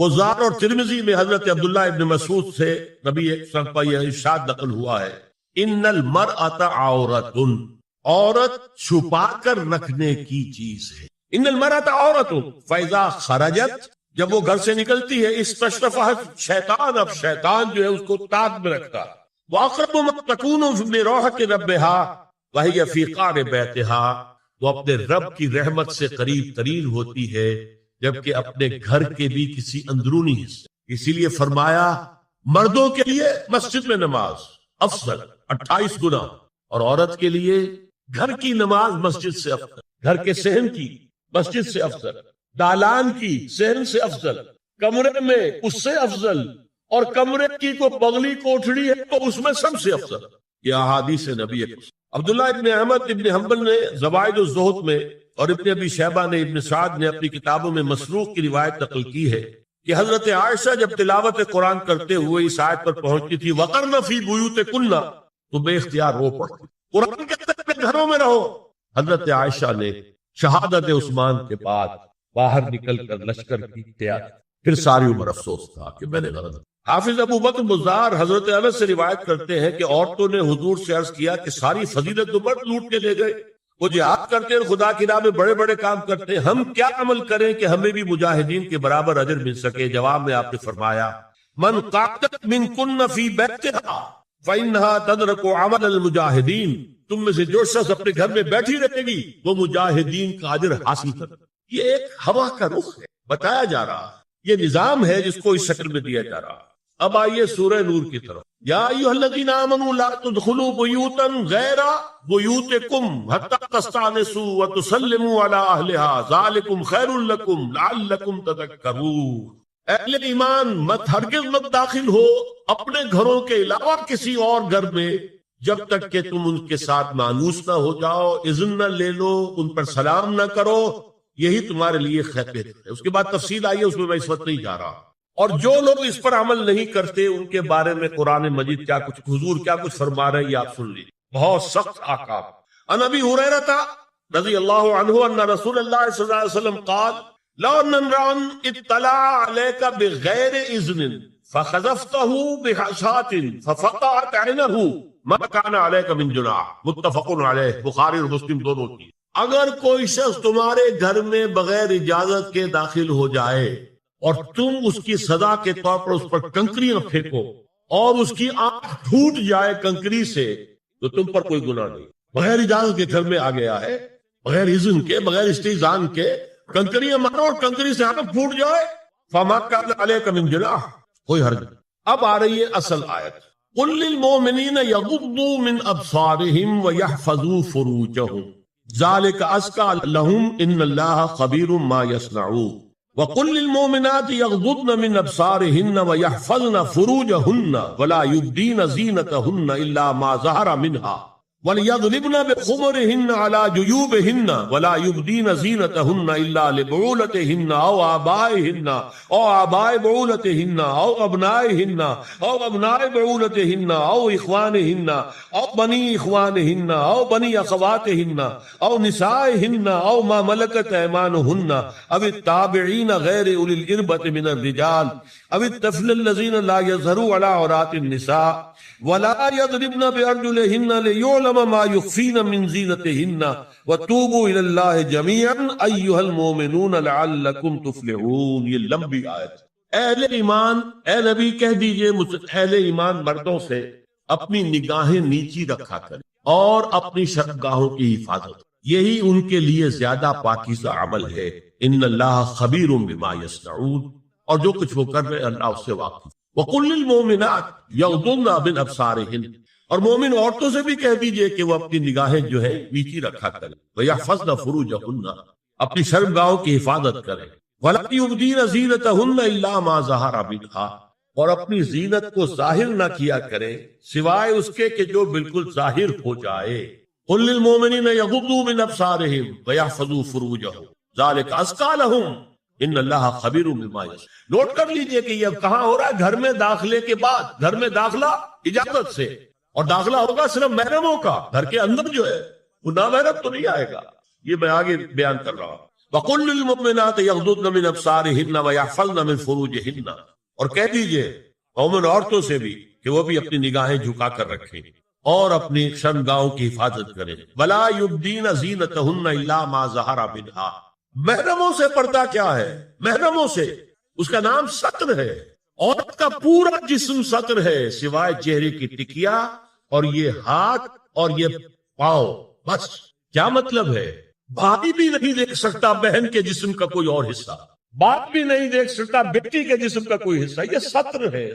بزار اور ترمذی میں حضرت عبداللہ ابن مسعود سے نبی صلی اللہ علیہ وسلم کا یہ ارشاد نقل ہوا ہے، ان المرأۃ عورۃ، عورت چھپا کر رکھنے کی چیز ہے۔ ان المرأۃ عورۃ فاذا خرجت، جب وہ گھر سے نکلتی ہے، استشرفها شیطان، اب شیطان جو ہے اس کو تاب میں رکھتا ہے۔ واقرب ما تکون بروحۃ ربها وهي فی قعر بیتها، وہ اپنے رب کی رحمت سے قریب ترین ہوتی ہے جبکہ اپنے گھر کے بھی کسی اندرونی حصے۔ اسی لیے فرمایا مردوں کے لیے مسجد میں نماز افضل 28 گنا، اور عورت کے لیے گھر کی نماز مسجد سے افضل، گھر کے صحن کی مسجد سے افضل، دالان کی صحن سے افضل، کمرے میں اس سے افضل، اور کمرے کی کوئی بغلی کوٹھڑی ہے تو اس میں سب سے افضل۔ یہ احادیث نبی ہے۔ عبداللہ ابن احمد ابن حنبل نے زوائد الزہد میں اور ابن ابی شیبہ نے، ابن سعد نے اپنی کتابوں میں مسروق کی روایت نقل کی ہے کہ حضرت عائشہ جب تلاوت قرآن کرتے ہوئے اس آیت پر پہنچتی تھی وَقَرْنَ فِي بُيُوتِكُنَّ، تو بے اختیار رو پڑتی، قرآن کہتے ہیں اپنے گھروں میں رہو۔ حضرت عائشہ نے شہادت عثمان کے بعد باہر نکل کر لشکر کی تیاری، پھر ساری عمر افسوس تھا کہ میں نے غلط۔ حافظ ابو بکر بزار حضرت انس سے روایت کرتے ہیں کہ عورتوں نے حضور سے عرض کیا کہ ساری فضیلت تو مرد لوٹ کے لے گئے، وہ جہاد کرتے ہیں، خدا کی راہ میں بڑے بڑے کام کرتے ہیں، ہم کیا عمل کریں کہ ہمیں بھی مجاہدین کے برابر اجر مل سکے؟ جواب میں آپ نے فرمایا من قعدت منکن فی بیتہا فإنها تدرک عمل المجاہدین، تم میں سے جو شخص اپنے گھر میں بیٹھی رہے گی وہ مجاہدین کا اجر حاصل کر۔ یہ ایک ہوا کا رخ ہے، بتایا جا رہا ہے، یہ نظام ہے جس کو اس شکل میں دیا جا رہا ہے۔ اب آئیے سورہ نور کی طرف۔ یا ایھا الذین آمنوا لا تدخلوا بیوتا غیر بیوتکم حتی تستأنسوا وتسلموا علی اہلها ذالکم خیر لکم لعلکم تذکرون۔ اہل ایمان مت ہرگز مت داخل ہو اپنے گھروں کے علاوہ کسی اور گھر میں جب تک کہ تم ان کے ساتھ مانوس نہ ہو جاؤ، اذن نہ لے لو، ان پر سلام نہ کرو، یہی تمہارے لیے خیر ہے۔ اس کے بعد تفصیل آئی ہے، اس میں میں اس وقت نہیں جا رہا۔ اور جو لوگ اس پر عمل نہیں کرتے ان کے بارے میں قرآن مجید کیا کچھ حضور کیا کچھ فرما رہے ہیں، یہ آپ سن لیجیے، بہت سخت احکام۔ عن ابی ہریرہ رضی اللہ عنہ ان رسول اللہ صلی اللہ علیہ وسلم قال لو ان امرا اطلع عليك بغیر اذن فخذفته بحشاة ففقعت عينه ما كان عليك من جناح، متفق علیہ، بخاری اور مسلم دونوں کی۔ اگر کوئی شخص تمہارے گھر میں بغیر اجازت کے داخل ہو جائے اور تم اس کی سزا کے طور پر اس پر کنکریاں پھینکو اور اس کی آنکھ پھوٹ جائے کنکری سے، تو تم پر کوئی گناہ نہیں۔ بغیر اجازت کے گھر میں آ گیا ہے، بغیر اذن کے، بغیر استئذان کے کنکریاں مارو اور کنکری سے آنکھ پھوٹ جائے، فما كان عليك من جناح، کوئی حرج نہیں۔ اب آ رہی ہے اصل آیت، قل للمؤمنین یغضوا من ابصارهم ويحفظوا فروجهم ذلك ازكى لهم ان الله خبير ما يصنعون وَقُلْ لِلْمُؤْمِنَاتِ يَغْضُضْنَ مِنْ أَبْصَارِهِنَّ وَيَحْفَظْنَ فُرُوجَهُنَّ وَلَا يُبْدِينَ زِينَتَهُنَّ إِلَّا مَا ظَهَرَ مِنْهَا وَلْيَضْرِبْنَ بِخُمُرِهِنَّ عَلَى جُيُوبِهِنَّ وَلَا يُبْدِينَ زِينَتَهُنَّ إِلَّا لِبُعُولَتِهِنَّ أَوْ آبَائِهِنَّ أَوْ آبَاءِ بُعُولَتِهِنَّ أَوْ أَبْنَائِهِنَّ أَوْ أَبْنَاءِ بُعُولَتِهِنَّ أَوْ إِخْوَانِهِنَّ أَوْ بَنِي إِخْوَانِهِنَّ أَوْ بَنِي أَخَوَاتِهِنَّ أَوْ نِسَائِهِنَّ أَوْ مَا مَلَكَتْ أَيْمَانُهُنَّ أَوِ التَّابِعِينَ غَيْرِ أُولِي الْإِرْبَةِ مِنَ الرِّجَالِ أَوِ الطَّفْلِ الَّذِينَ لَا يَظْهَرُوا عَلَى عَوْرَاتِ النِّسَاءِ وَلَا يَضْرِبْنَ بِأَرْجُلِهِنَّ لِيُعْلَمَ مَا يُخْفِينَ مِنْ زِينَتِهِنَّ وَتُوبُوا إِلَى اللَّهِ جَمِيعًا أَيُّهَا الْمُؤْمِنُونَ لَعَلَّكُمْ تُفْلِحُونَ۔ یہ لمبی آیت۔ اہل ایمان، اے نبی کہہ دیجئے اہل ایمان مردوں سے اپنی نگاہیں نیچی رکھا کریں اور اپنی شرمگاہوں کی حفاظت، یہی ان کے لیے زیادہ پاکیزہ عمل ہے۔ ان اللہ خبیر بما یصنعون، اور جو کچھ وہ کر رہے اللہ اس سے واقف۔ وَقُلْ لِلْمُؤْمِنَاتِ يَغْضُضْنَ مِنْ أَبْصَارِهِنَّ، اور مومن عورتوں سے بھی کہہ دیجئے کہ وہ اپنی نگاہیں جو ہے نیچی رکھا کریں، وَيَحْفَظْنَ فُرُوجَهُنَّ، اپنی شرمگاہوں کی حفاظت کریں، وَلَا يُبْدِينَ زِينَتَهُنَّ إِلَّا مَا ظَهَرَ مِنْهَا، اور اپنی زینت کو ظاہر نہ کیا کریں سوائے اس کے کہ جو بالکل ظاہر ہو جائے۔ قُلْ لِلْمُؤْمِنِينَ يَغُضُّوا مِنْ أَبْصَارِهِمْ وَيَحْفَظُوا فُرُوجَهُمْ ذَلِكَ أَزْكَىٰ لَهُمْ ان اللہ خبیر بما یصنعون۔ نوٹ کر لیجئے کہ یہ کہاں ہو رہا ہے؟ گھر میں داخلے کے بعد، گھر میں داخلہ اجازت سے، اور داخلہ ہوگا صرف محرموں کا، گھر کے اندر جو ہے وہ نامحرم تو نہیں آئے گا۔ یہ میں آگے بیان کر رہا ہوں۔ وَقُلْ لِلْمُؤْمِنَاتِ يَغْضُضْنَ مِنْ أَبْصَارِهِنَّ وَيَحْفَظْنَ مِنْ فُرُوجِهِنَّ، اور کہہ دیجئے مومن عورتوں سے بھی کہ وہ بھی اپنی نگاہیں جھکا کر رکھیں اور اپنی شرمگاہوں کی حفاظت کریں. وَلَا يُبْدِينَ زِينَتَهُنَّ إِلَّا مَا ظَهَرَ مِنْهَا. محرموں سے پردہ کیا ہے؟ محرموں سے اس کا نام ستر ہے. عورت کا پورا جسم ستر ہے سوائے چہرے کی ٹکیا اور یہ ہاتھ اور یہ پاؤں. بس کیا مطلب ہے؟ بھائی بھی نہیں دیکھ سکتا بہن کے جسم کا کوئی اور حصہ، باپ بھی نہیں دیکھ سکتا بیٹی کے جسم کا کوئی حصہ. یہ ستر ہے.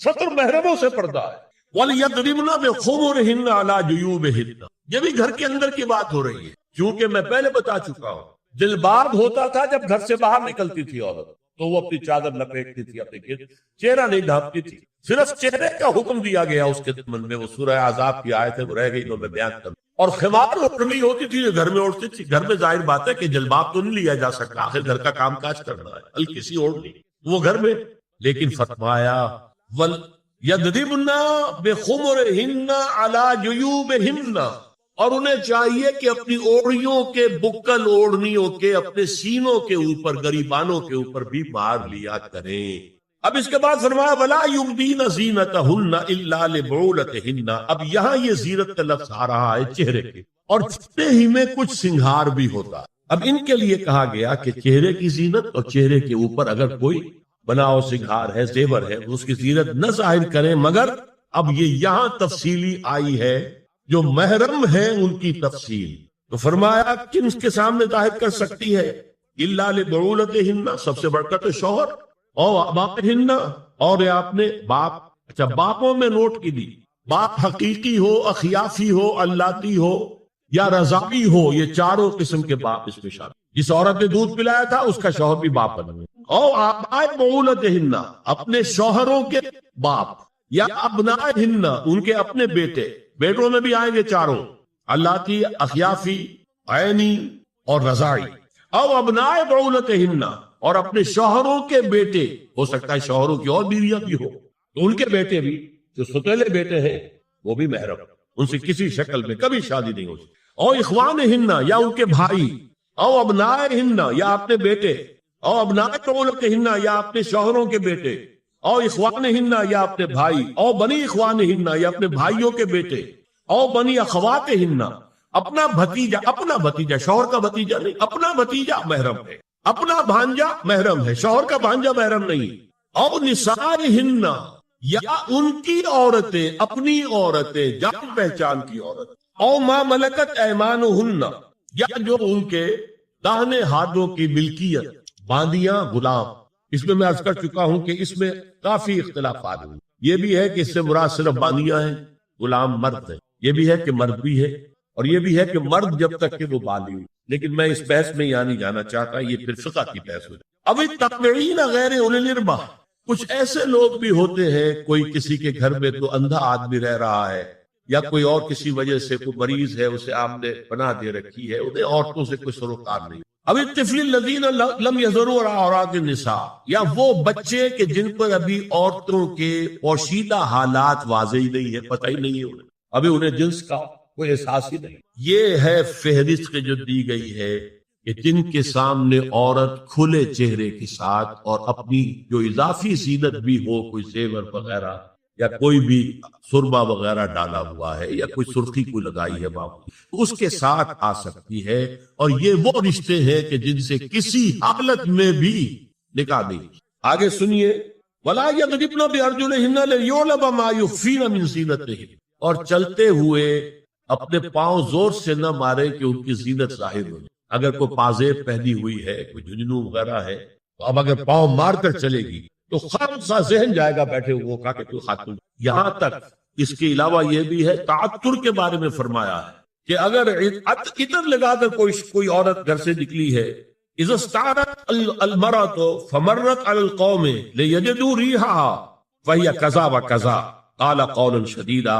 ستر محرموں سے پردہ ہے. وَلْيَضْرِبْنَ بِخُمُرِهِنَّ عَلَى جُيُوبِهِنَّ. یہ بھی گھر کے اندر کی بات ہو رہی ہے، کیونکہ میں پہلے بتا چکا ہوں جلباب ہوتا تھا جب گھر سے باہر نکلتی تھی عورت تو وہ اپنی چادر لپیٹتی تھی، اپنے چہرہ نہیں ڈھانپتی تھی. صرف چہرے کا حکم دیا گیا اس کے ضمن میں. وہ سورہ احزاب کی آیت ہے، وہ رہ گئی تو میں بیان کروں. اور خمار اوڑھنی ہوتی تھی جو گھر میں اوڑھتی تھی. گھر میں ظاہر بات ہے کہ جلباب تو نہیں لیا جا سکتا، آخر گھر کا کام کاج کرنا ہے، ہلکی سی اوڑھنی وہ گھر میں. لیکن فرمایا وَلْيَضْرِبْنَ بِخُمُرِهِنَّ عَلَى جُيُوبِهِنَّ، اور انہیں چاہیے کہ اپنی اوڑھیوں کے، بکل اوڑھنیوں کے اپنے سینوں کے اوپر، گریبانوں کے اوپر بھی مار لیا کریں. اب اس کے بعد فرمایا وَلَا يُبْدِينَ زِينَتَهُنَّ إِلَّا لِبُعُولَتِهِنَّ. اب یہاں یہ زینت کا لفظ آ رہا ہے چہرے کے، اور چہرے ہی میں کچھ سنگھار بھی ہوتا. اب ان کے لیے کہا گیا کہ چہرے کی زینت اور چہرے کے اوپر اگر کوئی بناؤ سنگھار ہے، زیور ہے، اس کی زینت نہ ظاہر کریں. مگر اب یہ یہاں تفصیلی آئی ہے، جو محرم ہے ان کی تفصیل. تو فرمایا کن کے سامنے ظاہر کر سکتی ہے؟ الا لبعولتہن، سب سے بڑھ کر تو شوہر، اور اباہن، اور آپ نے باپ. اچھا، باپوں میں نوٹ کی دی، باپ حقیقی ہو، اخیافی ہو، اللاتی ہو یا رضاعی ہو، یہ چاروں قسم کے باپ اس میں شامل. جس عورت نے دودھ پلایا تھا اس کا شوہر بھی باپ بن گیا. اور آباء بعولتہن، اپنے شوہروں کے باپ، یا ابنائہن، ان کے اپنے بیٹے. بیٹوں میں بھی آئیں گے چاروں، اللاتی، اخیافی، عینی اور رضاعی. او ابناء بعولتہن، اور اپنے شوہروں کے بیٹے، ہو سکتا ہے شوہروں کی اور بیویاں بھی ہو تو ان کے بیٹے بھی، جو ستیلے بیٹے ہیں وہ بھی محرم، ان سے کسی شکل میں کبھی شادی نہیں ہو سکتی. او اخوانہن، یا ان کے بھائی. او ابنائہن، یا اپنے بیٹے. او ابناء بعولتہن، یا اپنے شوہروں کے بیٹے. او اخوانہن، یا اپنے بھائی. او بنی اخوانہن، یا اپنے بھائیوں کے بیٹے. او بنی اخواتہن، اپنا بھتیجا. اپنا بھتیجا، شوہر کا بھتیجا نہیں، اپنا بھتیجا محرم ہے. اپنا بھانجا محرم ہے، شوہر کا بھانجا محرم نہیں. او نسائہن، یا ان کی عورتیں، اپنی عورتیں، جان پہچان کی عورت. او ما ملکت ایمانہن، یا جو ان کے داہنے ہاتھوں کی ملکیت، باندیاں، غلام. اس میں عرض کر چکا ہوں کہ اس میں کافی اختلافات ہیں. یہ بھی ہے کہ اس سے مراد صرف باندیاں ہیں، غلام مرد ہے. یہ بھی ہے کہ مرد بھی ہے، اور یہ بھی ہے کہ مرد جب تک کہ وہ بالغ. لیکن میں اس بحث میں یہاں نہیں جانا چاہتا، یہ پھر فقہ کی بحث ہو جائے. اب التابعین غیر اولی الارباح، کچھ ایسے لوگ بھی ہوتے ہیں، کوئی کسی کے گھر میں تو اندھا آدمی رہ رہا ہے، یا کوئی اور کسی وجہ سے کوئی مریض ہے، اسے آپ نے پناہ دے رکھی ہے، انہیں عورتوں سے کوئی سروکار نہیں. اب الطفل الذین لم یظہروا علی عورات النساء، یا وہ بچے کہ جن پر ابھی عورتوں کے پوشیدہ حالات واضح نہیں ہے، پتہ ہی نہیں ہے انہیں، ابھی انہیں جنس کا کوئی احساس ہی نہیں. یہ ہے فہرست کے جو دی گئی ہے کہ جن کے سامنے عورت کھلے چہرے کے ساتھ اور اپنی جو اضافی زینت بھی ہو، کوئی زیور وغیرہ یا کوئی بھی سرما وغیرہ ڈالا ہوا ہے یا کوئی سرخی کو لگائی ہے باپ، اس کے ساتھ آ سکتی ہے. اور یہ وہ رشتے ہیں کہ جن سے کسی حالت میں بھی نکاح نہیں. آگے سنیے، وَلَا يَضْرِبْنَ بِأَرْجُلِهِنَّ لِيُعْلَمَ مَا يُخْفِينَ مِنْ زِينَتِهِنَّ، اور چلتے ہوئے اپنے پاؤں زور سے نہ مارے کہ ان کی زینت ظاہر ہو. اگر کوئی پازیب پہنی ہوئی ہے، کوئی جھنجھنو وغیرہ ہے، تو اب اگر پاؤں مار کر چلے گی تو خامخواہ ذہن جائے گا بیٹھے ہوئے کا کہ کوئی خاتون. یہاں تک اس کے علاوہ یہ بھی ہے، تعطر کے بارے میں فرمایا ہے کہ اگر عطر لگا کر کوئی عورت گھر سے نکلی ہے، اذا استعارت المرأة فمرت على القوم ليجدوا ريحها فهي كذا وكذا قال قولا شديدا.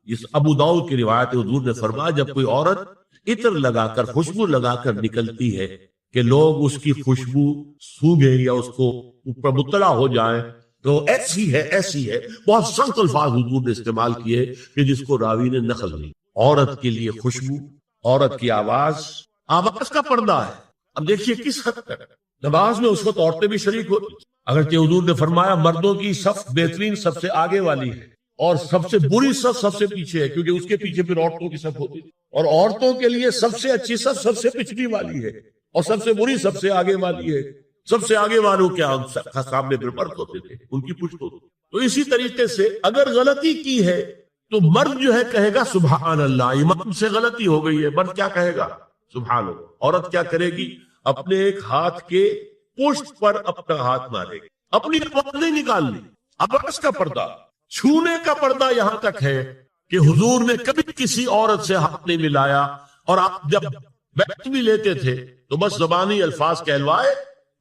اس ابو داؤد کی روایت، حضور نے فرمایا جب کوئی عورت عطر لگا کر، خوشبو لگا کر نکلتی ہے کہ لوگ اس کی خوشبو سونگیں یا اس کو اوپر مطلع ہو جائیں تو ایسی ہے، ایسی ہے. بہت سخت الفاظ حضور نے استعمال کیے کہ جس کو راوی نے نقل نہیں. عورت کے لیے خوشبو، عورت کی آواز کا پردہ ہے. اب دیکھیے کس حد تک نماز میں اس وقت عورتیں بھی شریک ہوتی، اگرچہ حضور نے فرمایا مردوں کی صف بہترین سب سے آگے والی ہے اور سب سے بری صف سب سے پیچھے ہے، کیونکہ اس کے پیچھے پھر عورتوں کی صف ہوتی تھی، اور عورتوں کے لیے سب سے اچھی صف سب سے پچھلی والی ہے اور سب سے بری سب سے آگے والی ہے۔ سب سے آگے والوں کے سامنے پھر مرد ہوتے تھے، ان کی پشت ہوتی۔ تو اسی طریقے سے اگر غلطی کی ہے تو مرد جو ہے کہے گا سبحان اللہ، امام سے غلطی ہو گئی ہے، مرد کیا کہے گا؟ سبحان اللہ۔ عورت کیا کرے گی؟ اپنے ایک ہاتھ کے پشت پر اپنا ہاتھ مارے گی، اپنی آواز نہیں نکالنی۔ عباس کا پردہ، چھونے کا پردہ یہاں تک ہے کہ حضور نے کبھی کسی عورت سے ہاتھ نہیں ملایا، اور آپ جب بیعت بھی لیتے تھے تو بس زبانی الفاظ کہلوائے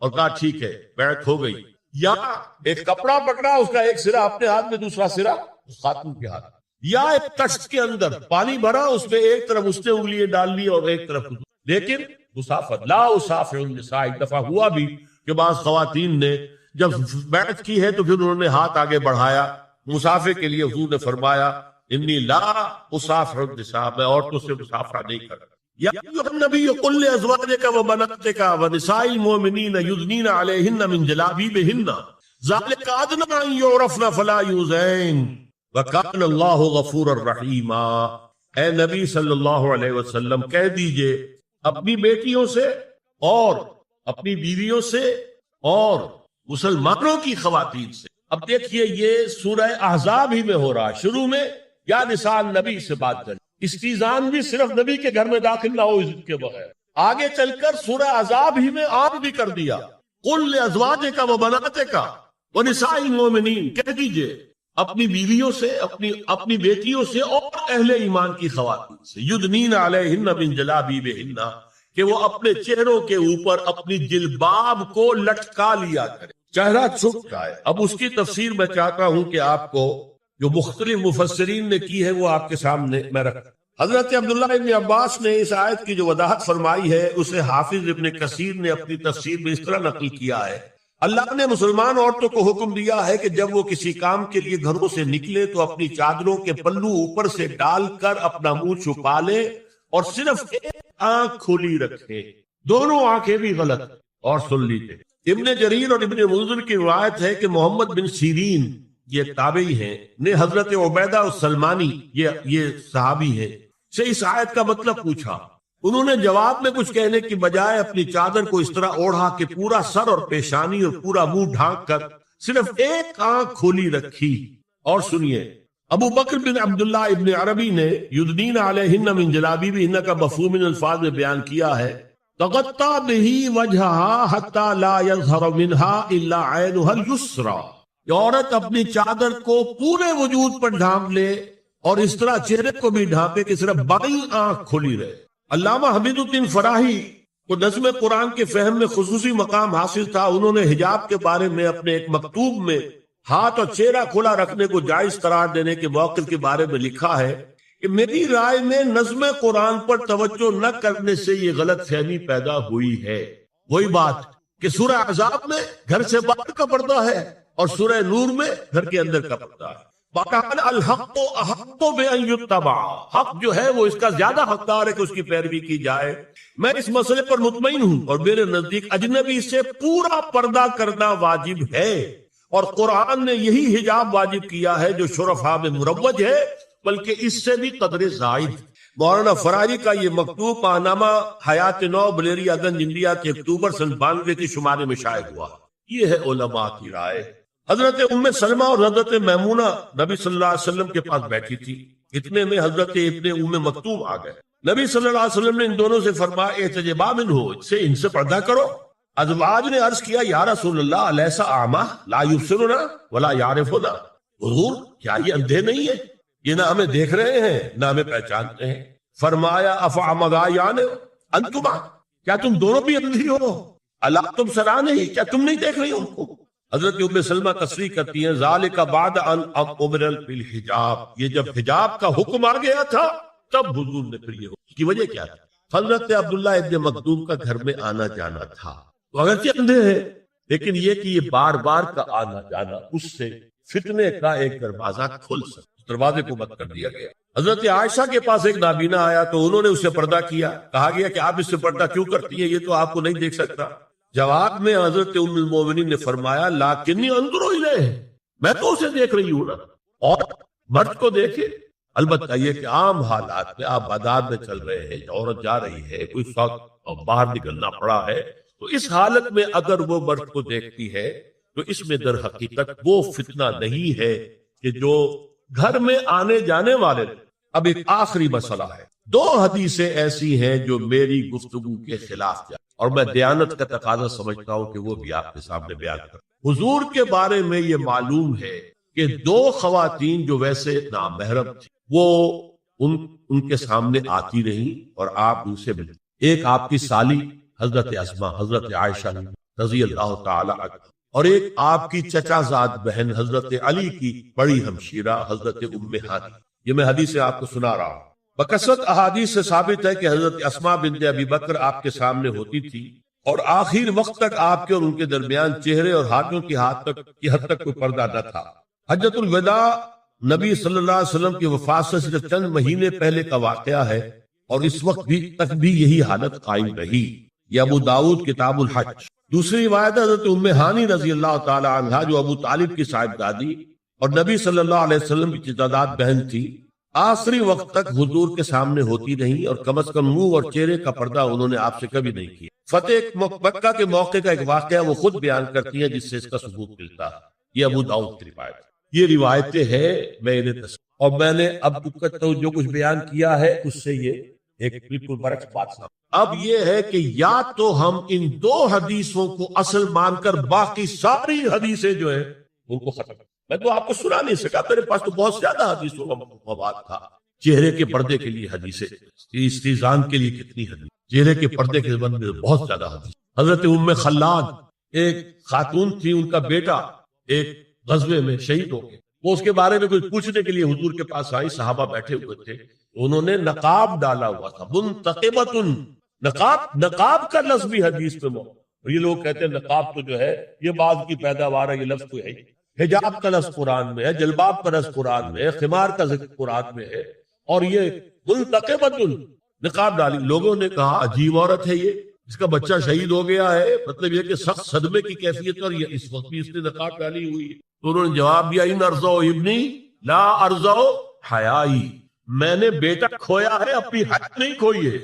اور کہا ٹھیک ہے بیعت ہو گئی، یا ایک کپڑا پکڑا، اس کا ایک سرا اپنے ہاتھ میں دوسرا سرا خاتون کے ہاتھ، یا ایک کشت کے اندر پانی بھرا، اس میں ایک طرف اس نے انگلیاں ڈال لی اور ایک طرف، لیکن مسافت لا اسافر النساء۔ ایک دفعہ ہوا بھی کہ بعض خواتین نے جب بیعت کی ہے تو پھر انہوں نے ہاتھ آگے بڑھایا مسافر کے لیے، حضور نے فرمایا انی لا اسافر النساء، میں عورتوں سے مسافرہ نہیں کرتا۔ یا ایھا النبی قل لازواجک وبناتک ونساء المؤمنین یدنین علیہن من جلابیبہن ذلک ادنی ان یعرفن فلا یؤذین وکان اللہ غفورا رحیما۔ اے نبی صلی اللہ علیہ وسلم کہہ دیجئے اپنی بیٹیوں سے اور اپنی بیویوں سے اور مسلمانوں کی خواتین سے۔ اب دیکھیے یہ سورہ احزاب ہی میں ہو رہا ہے، شروع میں یا نساء نبی سے بات کریں، استیزان بھی صرف نبی کے گھر میں داخل نہ ہو اذن کے بغیر، آگے چل کر سورہ احزاب ہی میں عام بھی کر دیا، قل لازواجک وبناتک ونساء المؤمنین، کہہ دیجئے اپنی بیویوں سے، اپنی بیٹیوں سے اور اہل ایمان کی خواتین سے، یدنین علیہن من جلابیبہن، کہ وہ اپنے چہروں کے اوپر اپنی جلباب کو لٹکا لیا کرے، چہرہ چھپ جائے۔ اب اس کی تفسیر میں چاہتا ہوں کہ آپ کو جو مختلف مفسرین نے کی ہے وہ آپ کے سامنے میں رکھتا۔ حضرت عبداللہ ابن عباس نے اس آیت کی جو وضاحت فرمائی ہے اسے حافظ ابن کثیر نے اپنی تفسیر میں اس طرح نقل کیا ہے، اللہ نے مسلمان عورتوں کو حکم دیا ہے کہ جب وہ کسی کام کے لیے گھروں سے نکلے تو اپنی چادروں کے پلو اوپر سے ڈال کر اپنا منہ چھپا لے اور صرف ایک آنکھ کھلی رکھے، دونوں آنکھیں بھی غلط، اور سن لیجیے ابن جریر اور ابن منذر کی روایت ہے کہ محمد بن سیرین یہ تابعی ہیں نے حضرت عبیدہ السلمانی یہ صحابی ہیں سے اس آیت کا مطلب پوچھا، انہوں نے جواب میں کچھ کہنے کی بجائے اپنی چادر کو اس طرح اوڑھا کہ پورا سر اور پیشانی اور پورا منہ ڈھانک کر صرف ایک آنکھ کھولی رکھی۔ اور سنیے ابو بکر بن عبداللہ ابن عربی نے یدنین علیہن من جلابیبہن کا مفہوم ان الفاظ میں بیان کیا ہے، تغطى به وجهها حتى لا يظهر منها الا عينها اليسرى، کہ عورت اپنی چادر کو پورے وجود پر ڈھانپ لے اور اس طرح چہرے کو بھی ڈھانپے کہ صرف بائیں آنکھ کھلی رہے۔ علامہ حمید الدین فراہی کو نظم قرآن کے فہم میں خصوصی مقام حاصل تھا، انہوں نے حجاب کے بارے میں اپنے ایک مکتوب میں ہاتھ اور چہرہ کھلا رکھنے کو جائز قرار دینے کے موقف کے بارے میں لکھا ہے کہ میری رائے میں نظم قرآن پر توجہ نہ کرنے سے یہ غلط فہمی پیدا ہوئی ہے۔ وہی بات کہ سورہ احزاب میں گھر سے باہر کا پردہ ہے اور سورہ نور میں گھر کے اندر کا پردہ ہے۔ وَقَالَ الْحَقُّ أَحَقُّ بِأَن يُتَّبَعَ، حق جو ہے وہ اس کا زیادہ حقدار ہے کہ اس کی پیروی کی جائے۔ میں اس مسئلے پر مطمئن ہوں اور میرے نزدیک اجنبی سے پورا پردہ کرنا واجب ہے، اور قرآن نے یہی حجاب واجب کیا ہے جو شرفاء میں مروج ہے، بلکہ اس سے بھی قدر زائد۔ مولانا فرائی کا یہ مکتوب پانامہ حیات نو بلیریا گنج انڈیا کے اکتوبر سن 92 کی شمارے میں شائع ہوا۔ یہ ہے علماء کی رائے۔ حضرت ام سلمہ اور حضرت میمونہ نبی صلی اللہ علیہ وسلم کے پاس بیٹھی تھی، اتنے میں حضرت ابن ام مکتوم آ گئے۔ نبی صلی اللہ علیہ وسلم نے ان دونوں سے فرمایا احتجبا منہ، ان سے پردہ کرو۔ ازواج نے عرض کیا یا رسول اللہ الیس اعمی لا یبصرنا ولا یعرفنا، حضور کیا یہ اندھے نہیں ہے، یہ نہ ہمیں دیکھ رہے ہیں نہ ہمیں پہچانتے ہیں؟ فرمایا افعمغایان انتما، کیا تم دونوں بھی اندھی ہو؟ اللہ تم سرا نہیں، کیا تم نہیں دیکھ رہی ان کو؟ حضرت ام سلمہ تصریح کرتی ہیں ذالک بعد ان امر بالحجاب، یہ جب حجاب کا حکم آ گیا تھا تب حضور نے پھر یہ حکم، اس کی وجہ کیا تھی؟ حضرت عبداللہ ابن مکتوم کا گھر میں آنا جانا تھا، تو اگرچہ اندھے ہیں لیکن یہ کہ یہ بار بار کا آنا جانا اس سے فتنے کا ایک دروازہ کھل سکتا، دروازے کو بند کر دیا گیا۔ حضرت عائشہ کے پاس ایک نابینا آیا تو انہوں نے اسے پردہ کیا، کہا گیا کہ آپ اس سے پردہ کیوں کرتی ہیں، یہ تو آپ کو نہیں دیکھ سکتا۔ جواب میں حضرت ام المومنین نے فرمایا لیکنی انظر الیہ، میں تو اسے دیکھ رہی ہوں نا، اور مرد کو دیکھے۔ البتہ یہ کہ عام حالات میں آپ بازار میں چل رہے ہیں، عورت جا رہی ہے، کوئی شوق باہر نکلنا پڑا ہے، تو اس حالت میں اگر وہ مرد کو دیکھتی ہے تو اس میں در حقیقت وہ فتنہ نہیں ہے کہ جو گھر میں آنے جانے والے۔ اب ایک آخری مسئلہ ہے، دو حدیثیں ایسی ہیں جو میری گفتگو کے خلاف جائیں اور میں دیانت کا تقاضا سمجھتا ہوں کہ وہ بھی آپ کے سامنے بیان کروں۔ حضور کے بارے میں یہ معلوم ہے کہ دو خواتین جو ویسے نامحرم تھی وہ ان کے سامنے آتی نہیں اور آپ ان سے ملتے، ایک آپ کی سالی حضرت اسما حضرت عائشہ رضی اللہ تعالی عنہ، اور ایک آپ کی چچا زاد بہن حضرت علی کی بڑی ہمشیرہ حضرت ام ہانی۔ یہ میں حدیث آپ کو سنا رہا ہوں۔ بکثرت احادیث سے ثابت ہے کہ حضرت اسما بنت ابی بکر آپ کے سامنے ہوتی تھی اور آخر وقت تک آپ کے اور ان کے درمیان چہرے اور ہاتھوں کی حد تک کوئی پردہ نہ تھا۔ حجۃ الوداع نبی صلی اللہ علیہ وسلم کی وفات سے صرف چند مہینے پہلے کا واقعہ ہے اور اس وقت تک بھی یہی حالت قائم رہی۔ یہ ابو داؤد کتاب الحج۔ دوسری روایت حضرت ام ہانی رضی اللہ تعالی عنہا جو ابو طالب کی صاحبزادی اور نبی صلی اللہ علیہ وسلم کی چچاداد بہن تھی، آخری وقت تک حضور کے سامنے ہوتی نہیں اور کم از کم منہ اور چہرے کا پردہ انہوں نے آپ سے کبھی نہیں کیا۔ فتح مکہ کے موقع کا ایک واقعہ وہ خود بیان کرتی ہیں جس سے اس کا ثبوت ملتا ہے۔ یہ ابو داؤد کی روایت، یہ روایتیں ہیں، میں انہیں اور میں نے اب تک جو کچھ بیان کیا ہے اس سے یہ ایک بالکل برعکس بات سامنے۔ اب یہ ہے کہ یا تو ہم ان دو حدیثوں کو اصل مان کر باقی ساری حدیثیں جو ہیں ان کو ختم کریں۔ میں تو آپ کو سنا نہیں سکا، میرے پاس تو بہت زیادہ حدیثوں کا مواد تھا۔ چہرے کے پردے کے لیے حدیثیں، استیزان کے لیے کتنی حدیث، چہرے کے پردے کے بارے میں بہت زیادہ حدیث۔ حضرت ام خلاد ایک خاتون تھی، ان کا بیٹا ایک غزوے میں شہید ہو گئے، وہ اس کے بارے میں کچھ پوچھنے کے لیے حضور کے پاس آئی، صحابہ بیٹھے ہوئے تھے، انہوں نے نقاب ڈالا ہوا تھا، منتقبۃ، نقاب کا لفظ بھی حدیث پہ موجود۔ اور یہ لوگ کہتے ہیں نقاب تو جو ہے یہ بعد کی پیداوار ہے، یہ لفظ کوئی ہے۔ حجاب کا لفظ قرآن میں ہے، جلباب کا لفظ قرآن میں ہے، خمار کا ذکر قرآن میں ہے، اور یہ منتقبۃ نقاب ڈالی۔ لوگوں نے کہا عجیب عورت ہے یہ، اس کا بچہ شہید ہو گیا ہے، مطلب یہ کہ سخت صدمے کی کیفیت، اور یہ اس وقت بھی اس نے نقاب ڈالی ہوئی ہے۔ تو انہوں نے جواب دیا ان ارزو ابنی لا ارزو حیائی، میں نے بیٹا کھویا ہے، اپنی حیا نہیں کھوئی ہے۔